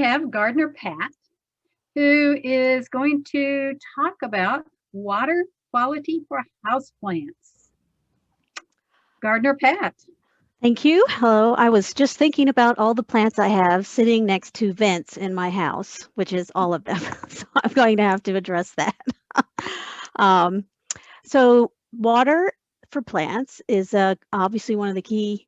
have Gardener Pat, who is going to talk about water quality for houseplants. Gardener Pat. Thank you. Hello. I was just thinking about all the plants I have sitting next to vents in my house, which is all of them. So I'm going to have to address that. um, so water for plants is obviously one of the key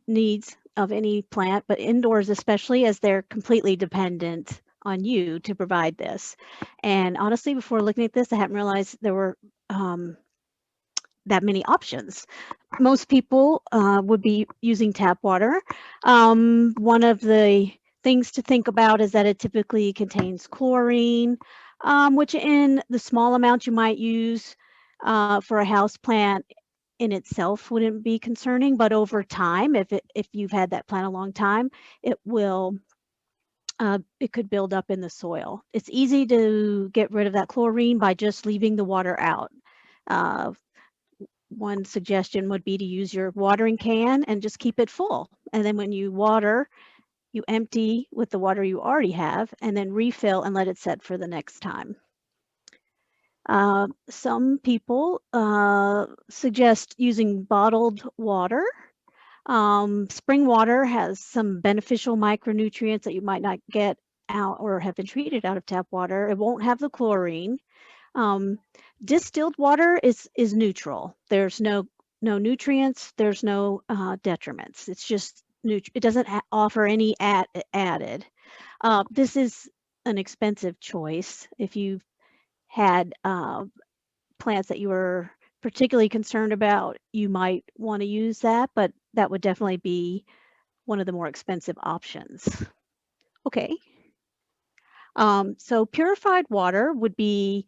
needs of any plant, but indoors especially, as they're completely dependent on you to provide this. And honestly, before looking at this, I hadn't realized there were that many options. Most people would be using tap water. One of the things to think about is that it typically contains chlorine, which in the small amount you might use for a house plant in itself wouldn't be concerning, but over time, if you've had that plant a long time, it could build up in the soil. It's easy to get rid of that chlorine by just leaving the water out. One suggestion would be to use your watering can and just keep it full. And then when you water, you empty with the water you already have and then refill and let it set for the next time. Some people suggest using bottled water. Spring water has some beneficial micronutrients that you might not get out or have been treated out of tap water. It won't have the chlorine. Distilled water is neutral. There's no nutrients. There's no detriments. It's just it doesn't offer any added. This is an expensive choice. If you've had plants that you were particularly concerned about, you might want to use that, but that would definitely be one of the more expensive options. Okay. So purified water would be,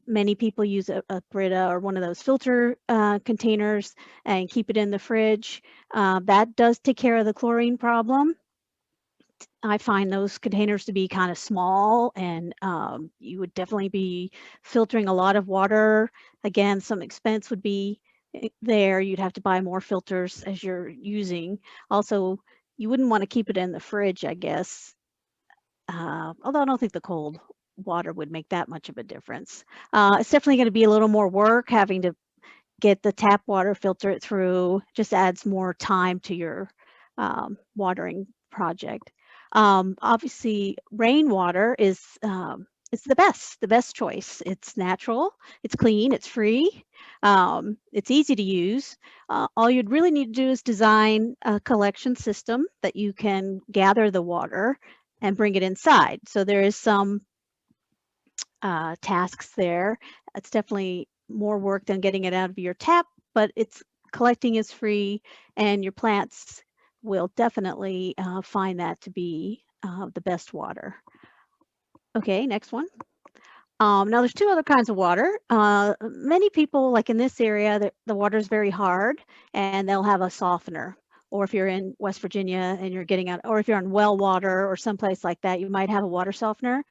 many people use a Brita or one of those filter containers and keep it in the fridge. That does take care of the chlorine problem. I find those containers to be kind of small, and you would definitely be filtering a lot of water. Again, some expense would be there. You'd have to buy more filters as you're using. Also, you wouldn't want to keep it in the fridge, I guess. Although I don't think the cold water would make that much of a difference. It's definitely going to be a little more work having to get the tap water, filter it through, just adds more time to your watering project. Obviously, rainwater is it's the best choice. It's natural, it's clean, it's free, it's easy to use. All you'd really need to do is design a collection system that you can gather the water and bring it inside. So there is some tasks there. It's definitely more work than getting it out of your tap, but it's collecting is free, and your plants will definitely find that to be the best water. Okay, next one. Now there's two other kinds of water. Many people, like in this area, the water is very hard, and they'll have a softener. Or if you're in West Virginia and you're getting out, or if you're on well water or someplace like that, you might have a water softener.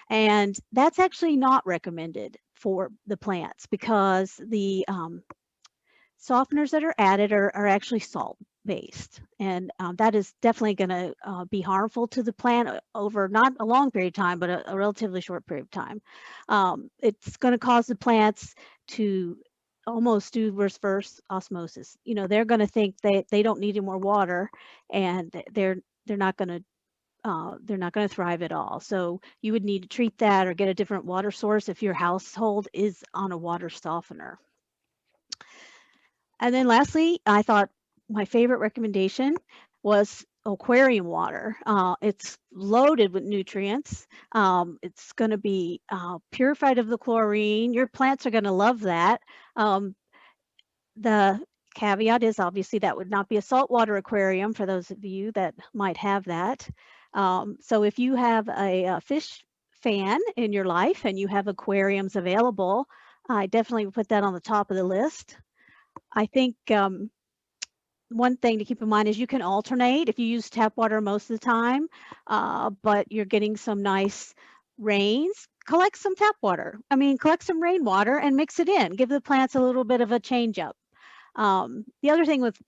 And that's actually not recommended for the plants because the softeners that are added are actually salt based, and that is definitely going to be harmful to the plant over not a long period of time, but a relatively short period of time. It's going to cause the plants to almost do reverse osmosis. You know, they're going to think they don't need any more water, and they're not going to thrive at all. So you would need to treat that or get a different water source if your household is on a water softener. And then lastly, I thought my favorite recommendation was aquarium water. It's loaded with nutrients. It's going to be purified of the chlorine. Your plants are going to love that. The caveat is obviously that would not be a saltwater aquarium for those of you that might have that. So if you have a fish fan in your life and you have aquariums available, I definitely would put that on the top of the list. I think one thing to keep in mind is you can alternate if you use tap water most of the time, but you're getting some nice rains, collect some tap water. I mean, collect some rainwater and mix it in. Give the plants a little bit of a change up. The other thing with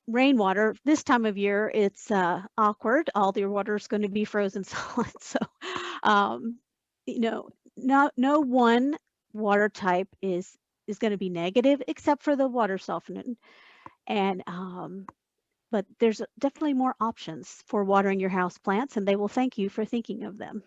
rainwater, this time of year, it's awkward. All your water is going to be frozen solid. So, um, you know, no one water type is going to be negative except for the water softening. And but there's definitely more options for watering your house plants, and they will thank you for thinking of them.